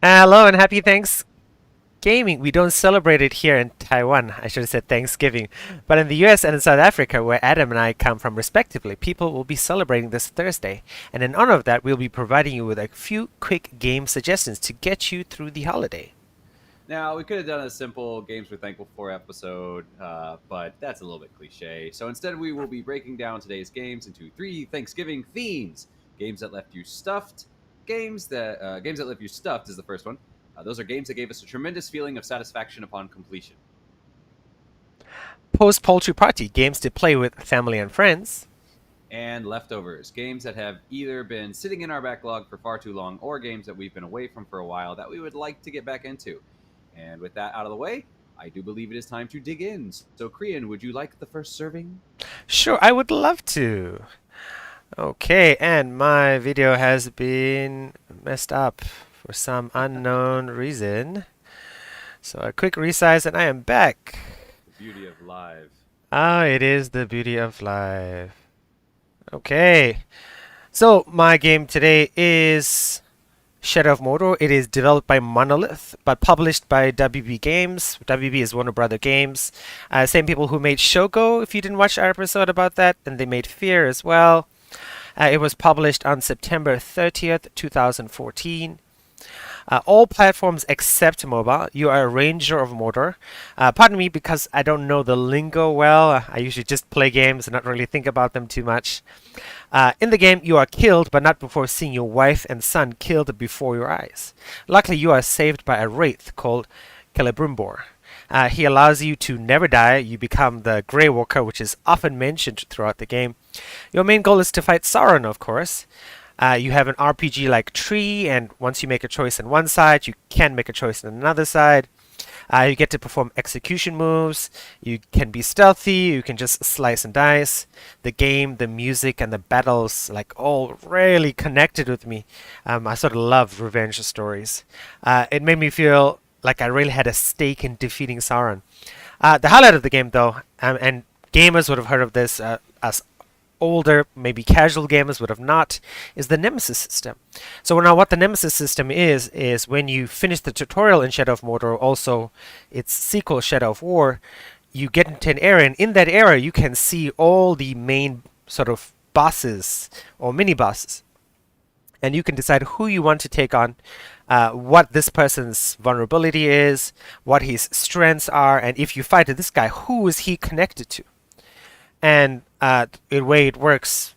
Hello and happy Thanksgiving. We don't celebrate it here in Taiwan. I should have said Thanksgiving. But in the US and in South Africa, where Adam and I come from respectively, people will be celebrating this Thursday. And in honor of that, we'll be providing you with a few quick game suggestions to get you through the holiday. Now, we could have done a simple Games We're Thankful For episode, but that's a little bit cliche. So instead, we will be breaking down today's games into three Thanksgiving themes. Games that left you stuffed. Games that left you stuffed is the first one. Those are games that gave us a tremendous feeling of satisfaction upon completion. Post Poultry Party, games to play with family and friends. And leftovers, games that have either been sitting in our backlog for far too long or games that we've been away from for a while that we would like to get back into. And with that out of the way, I do believe it is time to dig in. So, Krian, would you like the first serving? Sure, I would love to. Okay, and my video has been messed up for some unknown reason. So a quick resize and I am back. The beauty of live. Ah, it is the beauty of life. Okay. So my game today is Shadow of Mordor. It is developed by Monolith, but published by WB Games. WB is Warner Brother Games. Same people who made Shogo, if you didn't watch our episode about that, and they made Fear as well. It was published on September 30th, 2014. All platforms except mobile. You are a ranger of Mordor. Pardon me because I don't know the lingo well. I usually just play games and not really think about them too much. In the game, you are killed, but not before seeing your wife and son killed before your eyes. Luckily, you are saved by a wraith called Celebrimbor. He allows you to never die. You become the Grey Walker, which is often mentioned throughout the game. Your main goal is to fight Sauron, of course. You have an RPG-like tree, and once you make a choice on one side, you can make a choice on another side. You get to perform execution moves. You can be stealthy. You can just slice and dice. The game, the music, and the battles, like all really connected with me. I sort of love revenge stories. It made me feel like I really had a stake in defeating Sauron. The highlight of the game, though, and gamers would have heard of this as older, maybe casual gamers would have not, is the Nemesis system. So now what the Nemesis system is when you finish the tutorial in Shadow of Mordor, also its sequel Shadow of War, you get into an area, and in that area you can see all the main sort of bosses or mini bosses. And you can decide who you want to take on, what this person's vulnerability is, what his strengths are, and if you fight this guy, who is he connected to? And the way it works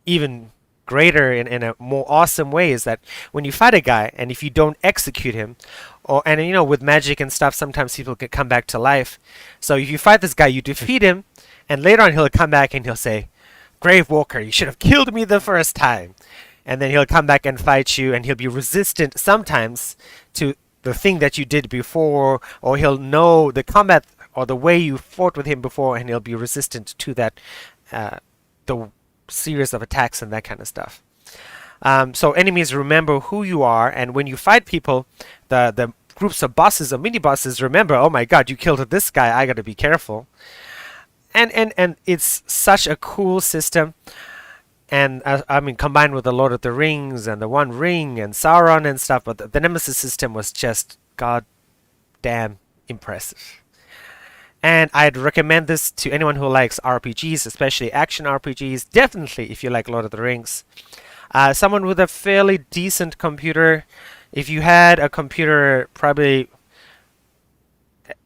even greater in a more awesome way is that when you fight a guy and if you don't execute him, or and you know with magic and stuff sometimes people can come back to life. So if you fight this guy, you defeat him, and later on he'll come back and he'll say, Grave Walker, you should have killed me the first time. And then he'll come back and fight you, and he'll be resistant sometimes to the thing that you did before, or he'll know the combat or the way you fought with him before, and he'll be resistant to that, the series of attacks and that kind of stuff. So enemies remember who you are, and when you fight people, the groups of bosses or mini bosses remember, oh my god, you killed this guy, I gotta be careful. And it's such a cool system. And I mean, combined with the Lord of the Rings and the One Ring and Sauron and stuff, but the Nemesis system was just goddamn impressive. And I'd recommend this to anyone who likes RPGs, especially action RPGs. Definitely, if you like Lord of the Rings. Someone with a fairly decent computer. If you had a computer, probably,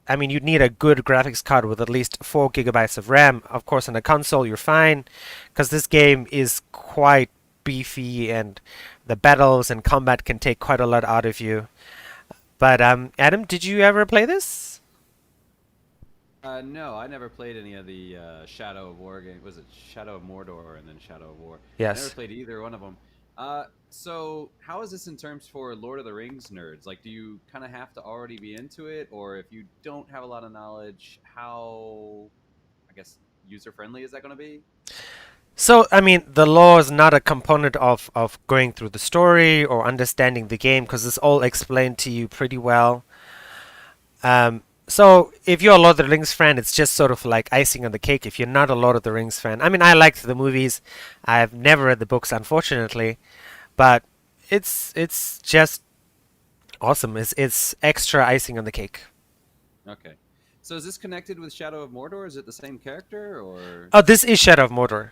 I mean, you'd need a good graphics card with at least 4 gigabytes of RAM. Of course, on a console, you're fine, because this game is quite beefy, and the battles and combat can take quite a lot out of you. But Adam, did you ever play this? No, I never played any of the Shadow of War games. Was it Shadow of Mordor and then Shadow of War? I never Yes. played either one of them. So how is this in terms for Lord of the Rings nerds? Like, do you kind of have to already be into it, or if you don't have a lot of knowledge, how, I guess, user friendly is that going to be? So, I mean, the law is not a component of going through the story or understanding the game because it's all explained to you pretty well. So, if you're a Lord of the Rings fan, it's just sort of like icing on the cake. If you're not a Lord of the Rings fan, I mean, I liked the movies. I've never read the books, unfortunately, but it's just awesome. It's extra icing on the cake. Okay. So is this connected with Shadow of Mordor? Is it the same character or? Oh, this is Shadow of Mordor.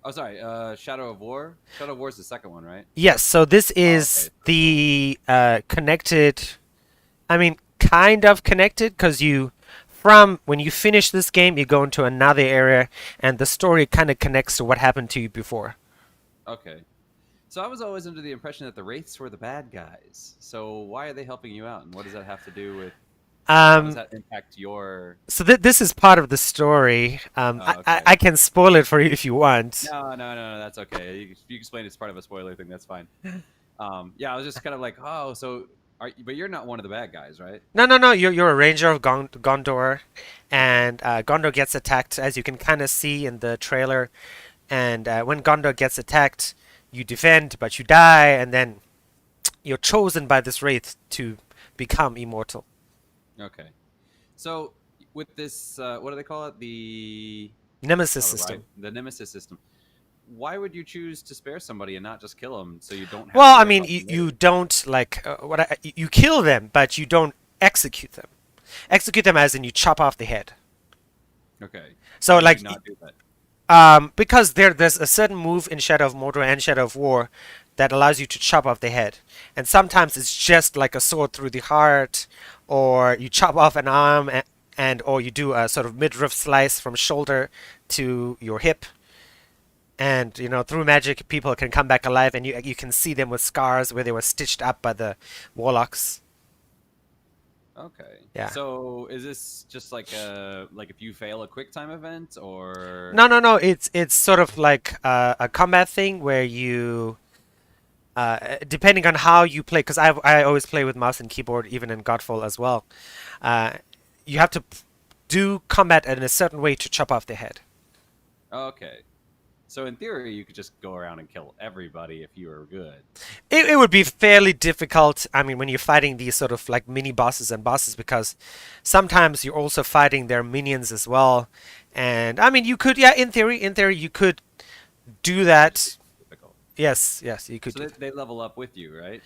Oh, sorry. Shadow of War. Shadow of War is the second one, right? Yes, so this Oh, okay. is So cool. the connected. I mean, kind of connected because from when you finish this game, you go into another area, and the story kind of connects to what happened to you before. Okay. So I was always under the impression that the Wraiths were the bad guys. So why are they helping you out, and what does that have to do with, how does Um, that impact your? so this is part of the story. Oh, I okay. can spoil it for you if you want. No, that's okay. You explain it's part of a spoiler thing. That's fine. Yeah, I was just kind of like, oh, so but you're not one of the bad guys, right? No. You're a ranger of Gondor, Okay. and Gondor gets attacked, as you can kind of see in the trailer. And when Gondor gets attacked, you defend, but you die, and then you're chosen by this wraith to become immortal. Okay. So with this, what do they call it? The Nemesis not a ride, system. the Nemesis system. Why would you choose to spare somebody and not just kill them so you don't have Well, to I worry mean, about them you later? don't like you kill them, but you don't execute them. Execute them as in you chop off the head. Okay. So Why would you like not do that? because there's a certain move in Shadow of Mordor and Shadow of War that allows you to chop off the head, and sometimes it's just like a sword through the heart, or you chop off an arm, and or you do a sort of midriff slice from shoulder to your hip, and through magic people can come back alive, and you can see them with scars where they were stitched up by the warlocks. Okay. Yeah. So is this just like if you fail a quick time event or? No. It's sort of like a combat thing where depending on how you play, because I always play with mouse and keyboard, even in Godfall as well. Uh, you have to do combat in a certain way to chop off the head. Okay. So in theory, you could just go around and kill everybody if you were good. It would be fairly difficult. I mean, when you're fighting these sort of like mini bosses and bosses, because sometimes you're also fighting their minions as well. And I mean, you could, yeah, in theory, you could do It could just be that. difficult. Yes, you could So do they level up with you, right?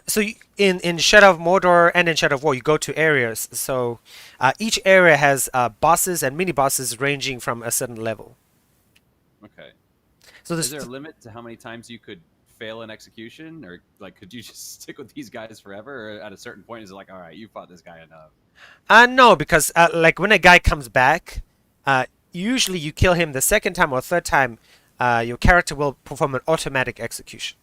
So in Shadow of Mordor and in Shadow of War, you go to areas. So each area has bosses and mini bosses ranging from a certain level. Okay. So Is this, there a limit to how many times you could fail an execution, or like could you just stick with these guys forever? Or at a certain point, is it like, all right, you fought this guy enough? no, because like when a guy comes back, usually you kill him the second time or third time, your character will perform an automatic execution.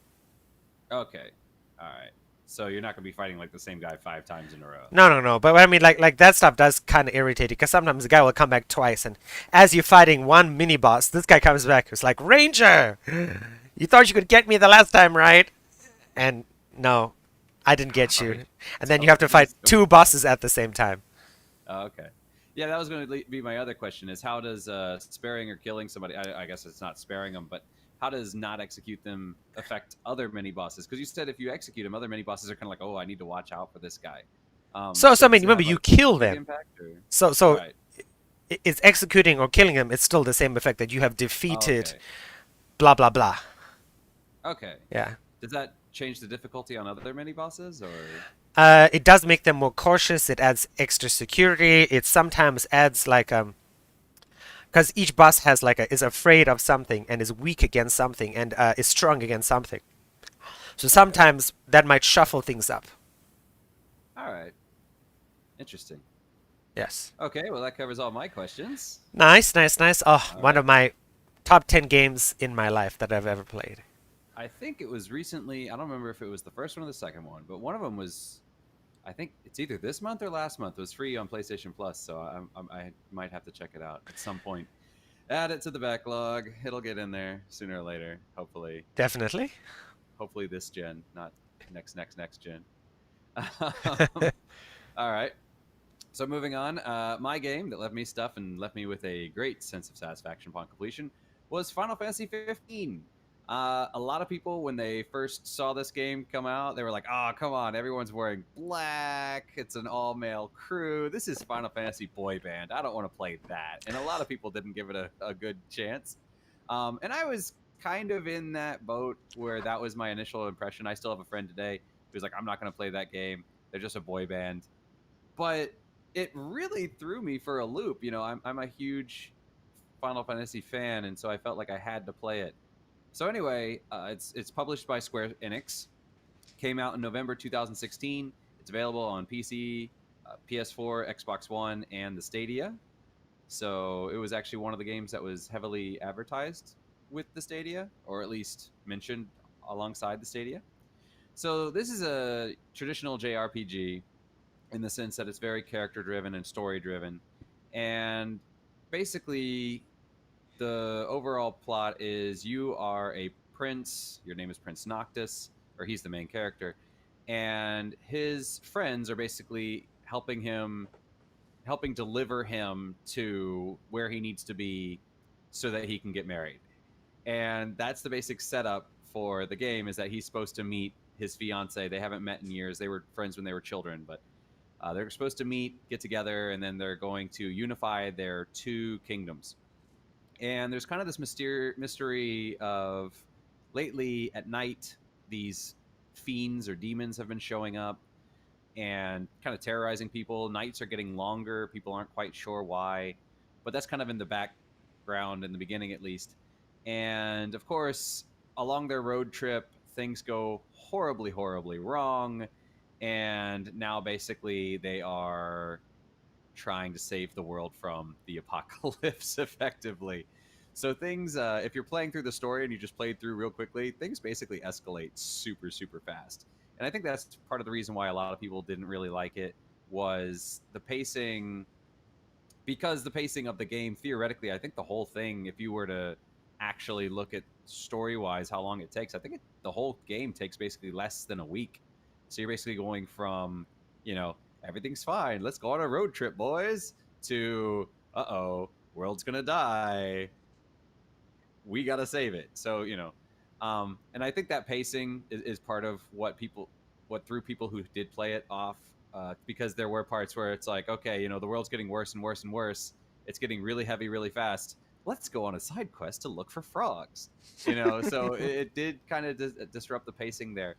Okay. All right. So you're not gonna be fighting like the same guy 5 times in a row. No. But I mean, like that stuff does kind of irritate you because sometimes the guy will come back twice, and as you're fighting one mini boss, this guy comes back. It's like Ranger, you thought you could get me the last time, right? And no, I didn't get All right. you. And then you So have to fight just go two with that. bosses at the same time. Oh, okay. Yeah, that was going to be my other question: is how does sparing or killing somebody? I guess it's not sparing them, but how does not execute them affect other mini bosses? Because you said if you execute them, other mini bosses are kind of like, oh, I need to watch out for this guy. So So I mean, does it remember have you like kill big them. impact or? All So right. it's executing or killing them. It's still the same effect that you have defeated. Okay. Blah blah blah. Okay. Yeah. Does that change the difficulty on other mini bosses or? It does make them more cautious. It adds extra security. It sometimes adds like because each boss has like is afraid of something and is weak against something and is strong against something. So Okay. sometimes that might shuffle things up. All right. Interesting. Yes. Okay. Well, that covers all my questions. Nice. Oh, All one of right. my top 10 games in my life that I've ever played. I think it was recently. I don't remember if it was the first one or the second one, but one of them was. I think it's either this month or last month. It was free on PlayStation Plus, so I might have to check it out at some point. Add it to the backlog. It'll get in there sooner or later. Hopefully, Definitely. hopefully this gen, not next gen. All right. So moving on, my game that left me stuff and left me with a great sense of satisfaction upon completion was Final Fantasy 15. A lot of people, when they first saw this game come out, they were like, "Oh, come on! Everyone's wearing black. It's an all-male crew. This is Final Fantasy boy band. I don't want to play that." And a lot of people didn't give it a good chance. And I was kind of in that boat where that was my initial impression. I still have a friend today He was like, I'm not going to play that game. They're just a boy band. But it really threw me for a loop. I'm a huge Final Fantasy fan, and so I felt like I had to play it. So anyway, it's published by Square Enix. Came out in November 2016. It's available on PC, PS4, Xbox One, and the Stadia. So it was actually one of the games that was heavily advertised with the Stadia, or at least mentioned alongside the Stadia. So this is a traditional JRPG in the sense that it's very character driven and story driven. And basically, the overall plot is you are a prince. Your name is Prince Noctis, or he's the main character. And his friends are basically helping deliver him to where he needs to be so that he can get married. And that's the basic setup for the game, is that he's supposed to meet his fiance. They haven't met in years. They were friends when they were children, but they're supposed to meet, get together, and then they're going to unify their two kingdoms. And there's kind of this mystery of lately at night, these fiends or demons have been showing up and kind of terrorizing people. Nights are getting longer. People aren't quite sure why, but that's kind of in the background in the beginning, at least. And of course, along their road trip, things go horribly, horribly wrong. And now basically they are trying to save the world from the apocalypse effectively. So things, if you're playing through the story and you just played through real quickly, things basically escalate super, super fast. And I think that's part of the reason why a lot of people didn't really like it, was the pacing. Because the pacing of the game, theoretically, I think the whole thing, if you were to actually look at story wise how long it takes, I think the whole game takes basically less than a week. So you're basically going from, everything's fine, let's go on a road trip, boys, to world's gonna die, we gotta save it. So and I think that pacing is part of what threw people who did play it off, because there were parts where it's like, okay, the world's getting worse and worse and worse. It's getting really heavy, really fast. Let's go on a side quest to look for frogs. So it did kind of disrupt the pacing there.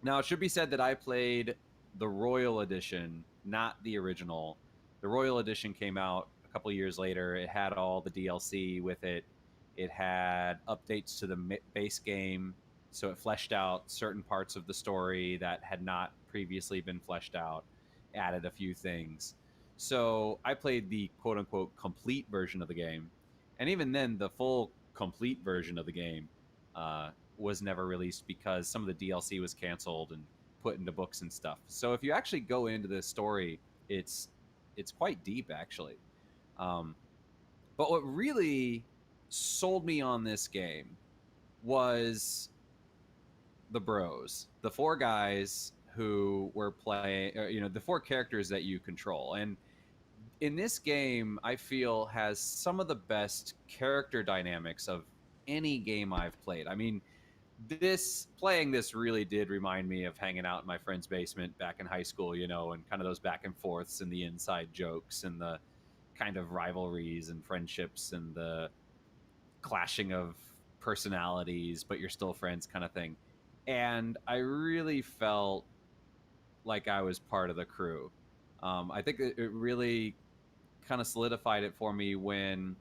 Now it should be said that I played the Royal Edition, not the original. The Royal Edition came out a couple years later. It had all the DLC with it. It had updates to the base game, so it fleshed out certain parts of the story that had not previously been fleshed out, added a few things. So I played the quote unquote complete version of the game. And even then, the full complete version of the game was never released because some of the DLC was canceled and put into books and stuff. So if you actually go into this story, it's quite deep, actually. Um, but what really sold me on this game was the bros, the four guys who were playing, the four characters that you control. And in this game, I feel has some of the best character dynamics of any game I've played. I mean, playing this really did remind me of hanging out in my friend's basement back in high school, and kind of those back and forths and the inside jokes and the kind of rivalries and friendships and the clashing of personalities, but you're still friends kind of thing. And I really felt like I was part of the crew. I think it really kind of solidified it for me when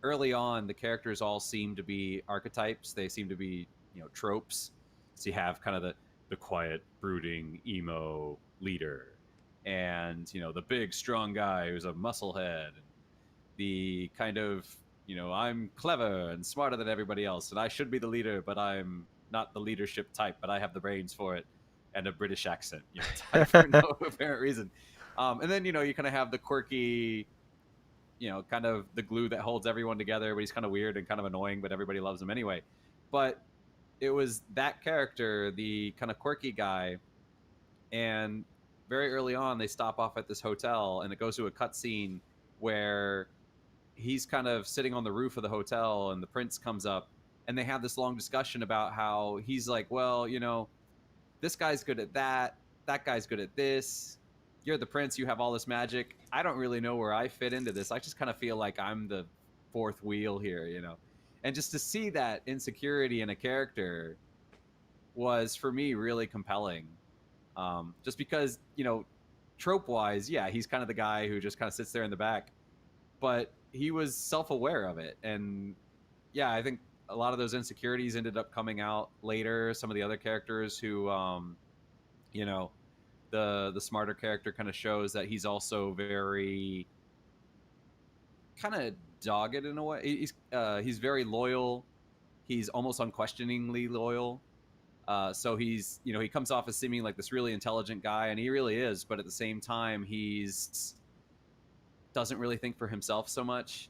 early on the characters all seem to be archetypes. They seem to be tropes. So you have kind of the quiet, brooding, emo leader, and the big, strong guy who's a musclehead, and the kind of I'm clever and smarter than everybody else, and I should be the leader, but I'm not the leadership type, but I have the brains for it, and a British accent, type for no apparent reason. And then you kind of have the quirky, kind of the glue that holds everyone together, but he's kind of weird and kind of annoying, but everybody loves him anyway. But it was that character, the kind of quirky guy, and very early on they stop off at this hotel, and it goes to a cutscene where he's kind of sitting on the roof of the hotel, and the prince comes up, and they have this long discussion about how he's like, well, this guy's good at that guy's good at this. You're the prince, you have all this magic. I don't really know where I fit into this. I just kind of feel like I'm the fourth wheel here. And just to see that insecurity in a character was for me really compelling. Just because, trope wise, yeah, he's kind of the guy who just kind of sits there in the back, but he was self aware of it. And yeah, I think a lot of those insecurities ended up coming out later. Some of the other characters who, you know, the smarter character kind of shows that he's also very kind of dogged in a way. He's very loyal. He's almost unquestioningly loyal. So he's, he comes off as seeming like this really intelligent guy, and he really is. But at the same time, he's doesn't really think for himself so much.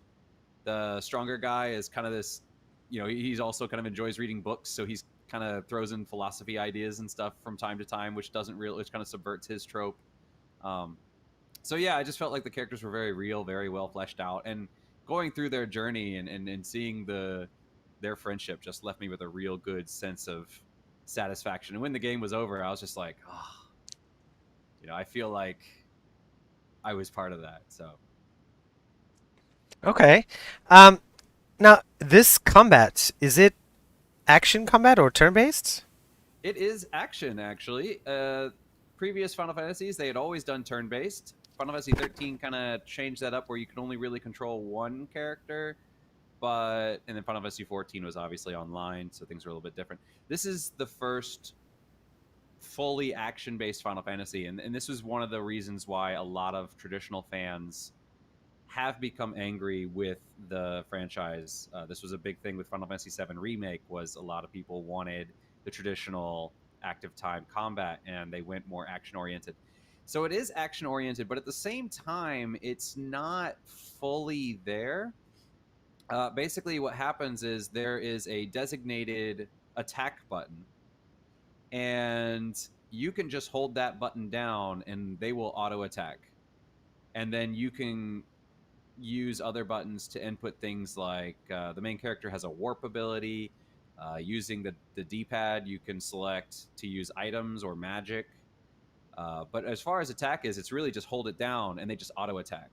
The stronger guy is kind of this, he's also kind of enjoys reading books, so he's kind of throws in philosophy ideas and stuff from time to time, which kind of subverts his trope. Um, so yeah, I just felt like the characters were very real, very well fleshed out, and going through their journey and seeing their friendship just left me with a real good sense of satisfaction. And when the game was over, I was just like, oh, I feel like I was part of that. So Okay. Now this combat, is it action combat or turn-based? it is action, actually. Previous Final Fantasies, they had always done turn based. Final Fantasy 13 kind of changed that up where you could only really control one character, and then Final Fantasy 14 was obviously online, so things were a little bit different. This is the first fully action based Final Fantasy, and this was one of the reasons why a lot of traditional fans have become angry with the franchise. This was a big thing with Final Fantasy VII Remake. Was a lot of people wanted the traditional active time combat, and they went more action oriented. So it is action oriented, but at the same time, it's not fully there. Basically, what happens is there is a designated attack button, and you can just hold that button down, and they will auto attack. And then you can use other buttons to input things like the main character has a warp ability. Using the D-pad, you can select to use items or magic. But as far as attack is, it's really just hold it down and they just auto attack.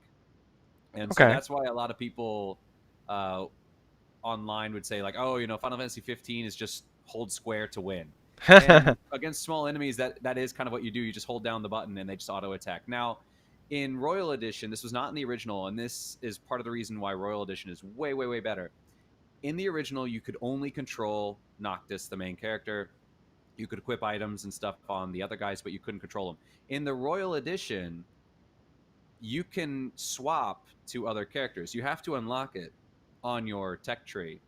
And so Okay. that's why a lot of people uh, online would say like, oh, Final Fantasy 15 is just hold square to win. And against small enemies, that is kind of what you do. You just hold down the button and they just auto attack. Now, in Royal Edition, this was not in the original, and this is part of the reason why Royal Edition is way, way, way better. In the original, you could only control Noctis, the main character. You could equip items and stuff on the other guys, but you couldn't control them. In the Royal Edition, you can swap to other characters. You have to unlock it on your tech tree,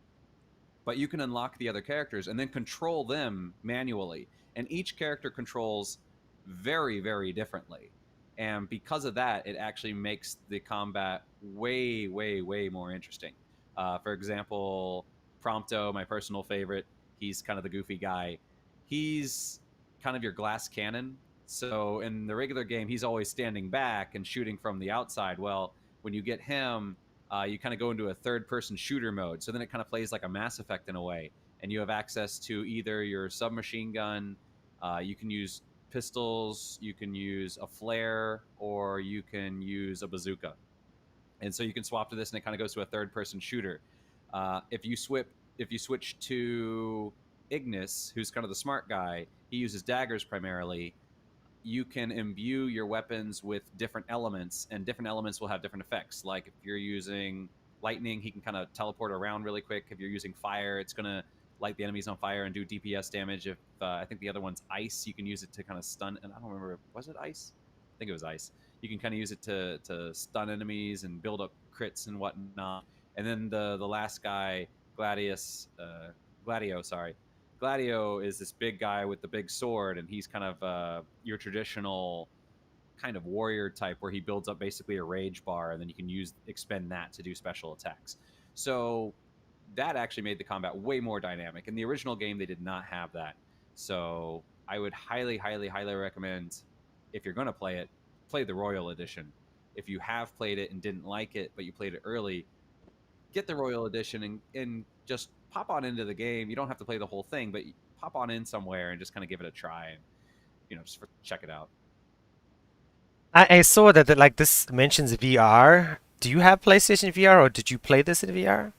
but you can unlock the other characters and then control them manually. And each character controls very, very differently. And because of that, it actually makes the combat way, way, way more interesting. For example, Prompto, my personal favorite, he's kind of the goofy guy. He's kind of your glass cannon. So in the regular game, he's always standing back and shooting from the outside. Well, when you get him, you kind of go into a third person shooter mode. So then it kind of plays like a Mass Effect in a way. And you have access to either your submachine gun, you can use pistols, you can use a flare, or you can use a bazooka. And so you can swap to this, and it kind of goes to a third person shooter. If you switch to Ignis, who's kind of the smart guy, he uses daggers primarily. You can imbue your weapons with different elements, and different elements will have different effects. Like if you're using lightning, he can kind of teleport around really quick. If you're using fire, it's going to light the enemies on fire and do DPS damage. If I think the other one's ice, you can use it to kind of stun. And I don't remember, was it ice? I think it was ice. You can kind of use it to stun enemies and build up crits and whatnot. And then the last guy, Gladius, Gladio, sorry, Gladio is this big guy with the big sword, and he's kind of your traditional kind of warrior type, where he builds up basically a rage bar, and then you can expend that to do special attacks. So that actually made the combat way more dynamic. In the original game, they did not have that. So I would highly, highly, highly recommend, if you're going to play it, play the Royal Edition. If you have played it and didn't like it, but you played it early, get the Royal Edition and just pop on into the game. You don't have to play the whole thing, but pop on in somewhere and just kind of give it a try and check it out. I saw that, like this mentions VR. Do you have PlayStation VR or did you play this in VR?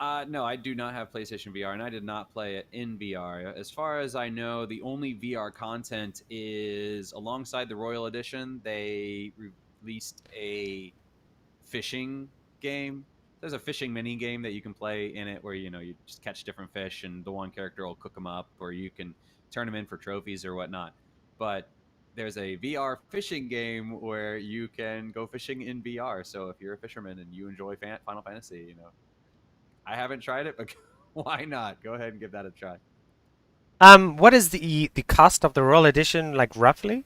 No, I do not have PlayStation VR, and I did not play it in VR. As far as I know, the only VR content is alongside the Royal Edition. They released a fishing game. There's a fishing mini game that you can play in it, where you just catch different fish, and the one character will cook them up, or you can turn them in for trophies or whatnot. But there's a VR fishing game where you can go fishing in VR. So if you're a fisherman and you enjoy Final Fantasy, I haven't tried it, but why not? Go ahead and give that a try. What is the cost of the Royal Edition, like roughly?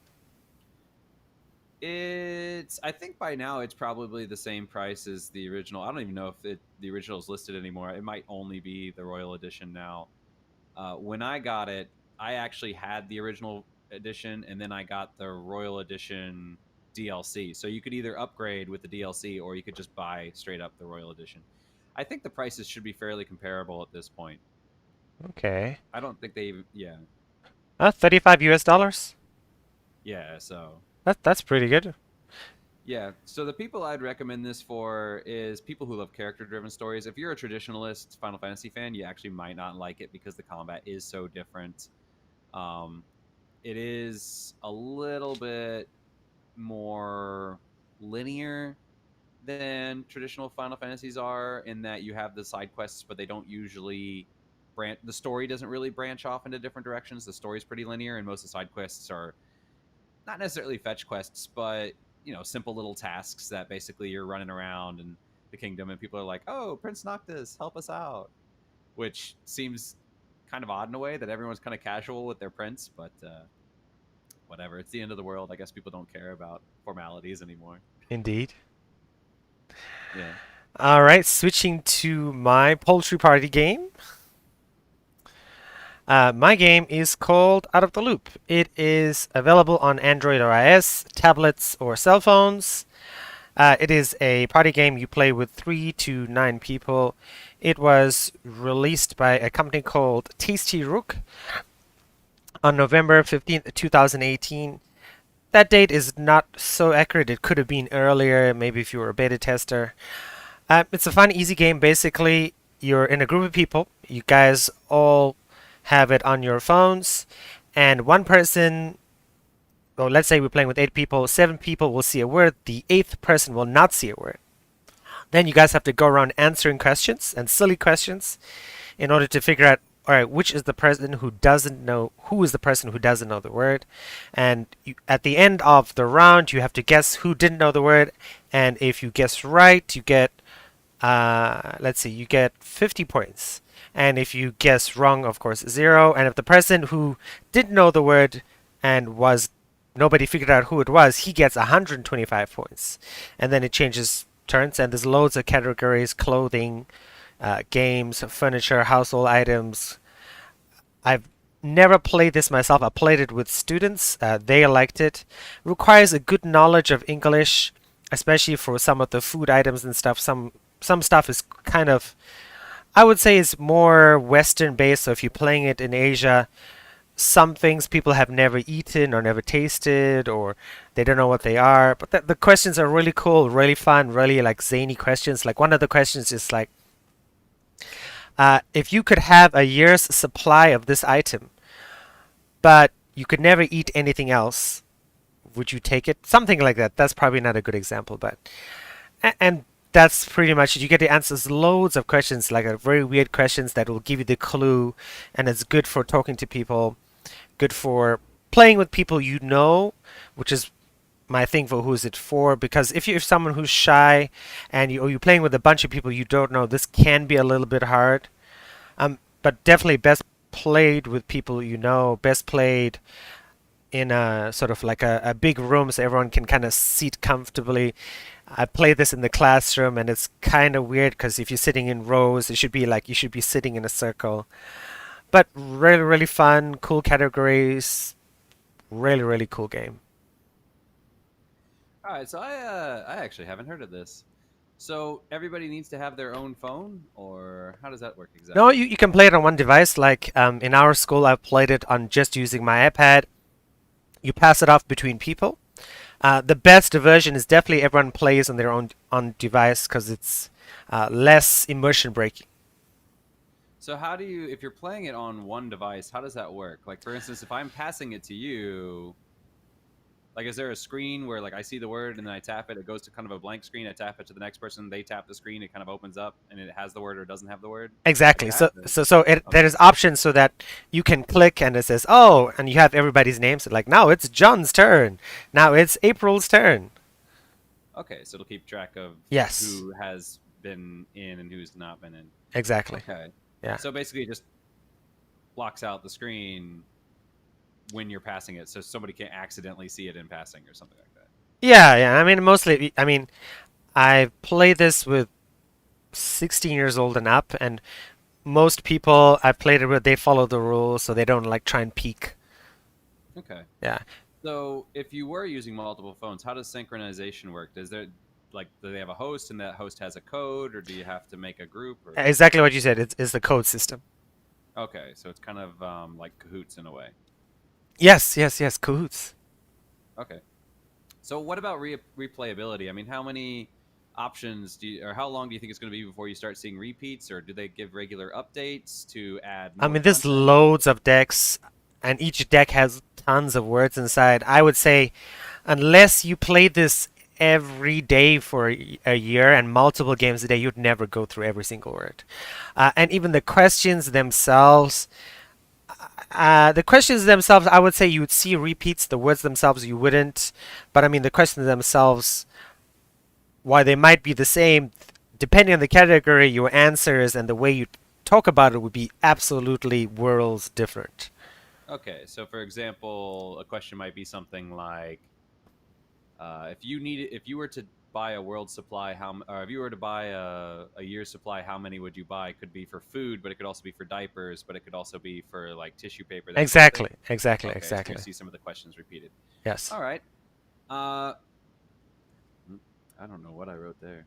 I think by now it's probably the same price as the original. I don't even know if the original is listed anymore. It might only be the Royal Edition now. When I got it, I actually had the original edition, and then I got the Royal Edition DLC. So you could either upgrade with the DLC, or you could just buy straight up the Royal Edition. I think the prices should be fairly comparable at this point. Okay. I don't think yeah, 35 US dollars? yeah. So That's pretty good. yeah, so the people I'd recommend this for is people who love character-driven stories. If you're a traditionalist Final Fantasy fan, you actually might not like it because the combat is so different. Um, it is a little bit more linear than traditional Final Fantasies are, in that you have the side quests, but they don't usually branch. The story doesn't really branch off into different directions. The story's pretty linear, and most of the side quests are not necessarily fetch quests, but simple little tasks that basically you're running around in the kingdom, and people are like, "Oh, Prince Noctis, help us out," which seems kind of odd in a way that everyone's kind of casual with their prince, but whatever. It's the end of the world. I guess people don't care about formalities anymore. Indeed. Yeah. All right, switching to my poultry party game. My game is called Out of the Loop. It is available on Android or iOS, tablets, or cell phones. It is a party game you play with 3 to 9 people. It was released by a company called Tasty Rook on November 15th, 2018. That date is not so accurate. It could have been earlier, maybe if you were a beta tester. It's a fun, easy game. Basically, you're in a group of people. You guys all have it on your phones, and one person, well, let's say we're playing with 8 people, 7 people will see a word, the eighth person will not see a word. Then you guys have to go around answering questions and silly questions in order to figure out, all right, which is the person who doesn't know, who is the person who doesn't know the word. And at the end of the round, you have to guess who didn't know the word. And if you guess right, you get, let's see, you get 50 points. And if you guess wrong, of course, 0. And if the person who didn't know the word and nobody figured out who it was, he gets 125 points. And then it changes turns, and there's loads of categories: clothing, games, furniture, household items. I've never played this myself. I played it with students. They liked it. Requires a good knowledge of English, especially for some of the food items and stuff. Some stuff is kind of, I would say, is more Western based. So if you're playing it in Asia, some things people have never eaten or never tasted, or they don't know what they are. But the questions are really cool, really fun, really like zany questions. Like one of the questions is like, if you could have a year's supply of this item, but you could never eat anything else, would you take it? Something like that. That's probably not a good example, but and that's pretty much it. You get to answer loads of questions, like very weird questions that will give you the clue, and it's good for talking to people, good for playing with people you know, which is my thing for who's it for. Because if you're someone who's shy and you're playing with a bunch of people you don't know, this can be a little bit hard. But definitely best played with people you know, best played in a sort of like a big room so everyone can kind of sit comfortably. I play this in the classroom, and it's kind of weird because if you're sitting in rows, it should be like you should be sitting in a circle. But really, really fun, cool categories, really, really cool game. All right, so I actually haven't heard of this. So everybody needs to have their own phone, or how does that work No, exactly? you can play it on one device. Like in our school, I've played it on just using my iPad. You pass it off between people. The best version is definitely everyone plays on their own on device because it's less immersion breaking. So how do you, if you're playing it on one device, how does that work? Like for instance, if I'm passing it to you, like is there a screen where like I see the word and then I tap it, it goes to kind of a blank screen, I tap it to the next person, they tap the screen, it kind of opens up and it has the word or doesn't have the word? Like Exactly. it So has it. so so it Okay. there's options so that you can click and it says, "Oh," and you have everybody's names. Like now it's John's turn. Now it's April's turn. Okay, so it'll keep track of Yes. who has been in and who's not been in. Exactly. Okay. Yeah. So basically it just blocks out the screen when you're passing it so somebody can't accidentally see it in passing or something like that. Yeah, yeah. I mean, mostly I mean, I play this with 16 years old and up, and most people I've played it with, they follow the rules, so they don't like try and peek. Okay. Yeah. So if you were using multiple phones, how does synchronization work? Does there like do they have a host and that host has a code, or do you have to make a group? Or Exactly what you said. It's the code system. okay, so it's kind of like cahoots in a way. Yes, yes, yes. Cahoots. Okay. So what about replayability? I mean, how many options do you, or how long do you think it's going to be before you start seeing repeats, or do they give regular updates to add I more mean, there's content? loads of decks, and each deck has tons of words inside. I would say, unless you play this every day for a year and multiple games a day, you'd never go through every single word. And even the questions themselves, I would say you would see repeats. The words themselves, you wouldn't. But I mean, the questions themselves, while they might be the same, depending on the category, your answers and the way you talk about it would be absolutely worlds different. Okay, so for example, a question might be something like, if you were to buy a world supply, or if you were to buy a year's supply, how many would you buy? Could be for food, but it could also be for diapers, but it could also be for like tissue paper, that sort of thing. Exactly, exactly, Okay, so you exactly. see some of the questions repeated. Yes. All right. Uh, I don't know what I wrote there.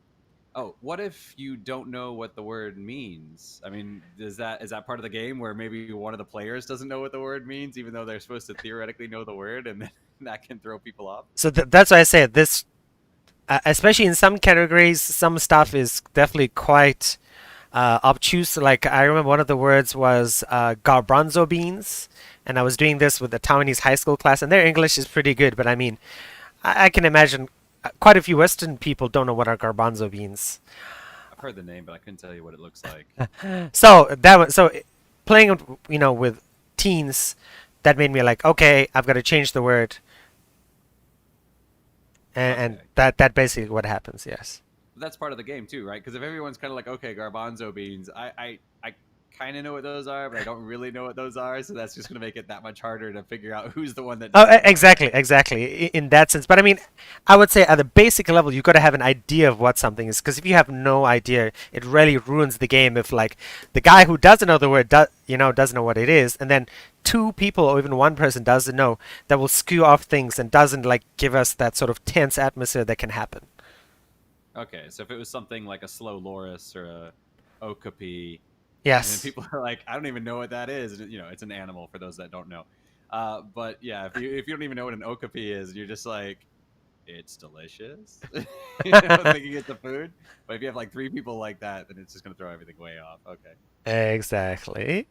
Oh, what if you don't know what the word means? I mean, is that part of the game where maybe one of the players doesn't know what the word means, even though they're supposed to theoretically know the word, and then that can throw people off? So that's why I say this, especially in some categories, some stuff is definitely quite obtuse. Like I remember one of the words was garbanzo beans, and I was doing this with a Taiwanese high school class, and their English is pretty good. But I mean, I can imagine quite a few Western people don't know what are garbanzo beans. I've heard the name, but I couldn't tell you what it looks like. So that was so playing with teens, that made me like, okay, I've got to change the word, and Okay. that basically what happens. Yes. But that's part of the game too, right? Because if everyone's kind of like, okay, garbanzo beans, I kind of know what those are, but I don't really know what those are, so that's just going to make it that much harder to figure out who's the one that Oh, doesn't know. exactly, exactly. In that sense, but I mean, I would say at the basic level, you've got to have an idea of what something is. Because if you have no idea, it really ruins the game. If like the guy who doesn't know the word, doesn't know what it is, and then two people or even one person doesn't know, that will skew off things and doesn't like give us that sort of tense atmosphere that can happen. Okay, so if it was something like a slow loris or a okapi, and then Yes. people are like, I don't even know what that is. And, it's an animal for those that don't know. But yeah, if you don't even know what an okapi is, you're just like, it's delicious, thinking it's a food. But if you have like three people like that, then it's just gonna throw everything way off. Okay. Exactly.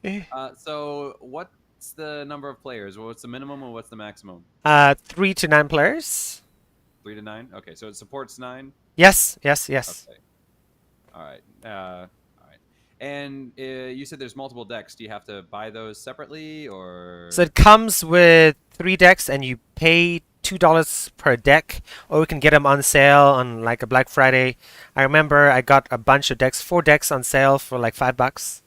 So what's the number of players? What's the minimum and what's the maximum? 3 to 9 players. 3 to 9. Okay, so it supports 9. Yes, yes, yes. Okay. All right. All right. And you said there's multiple decks. Do you have to buy those separately, So or it comes with 3 decks, and you pay $2 per deck, or you can get them on sale on like a Black Friday. I remember I got a bunch of decks, 4 decks on sale for like $5.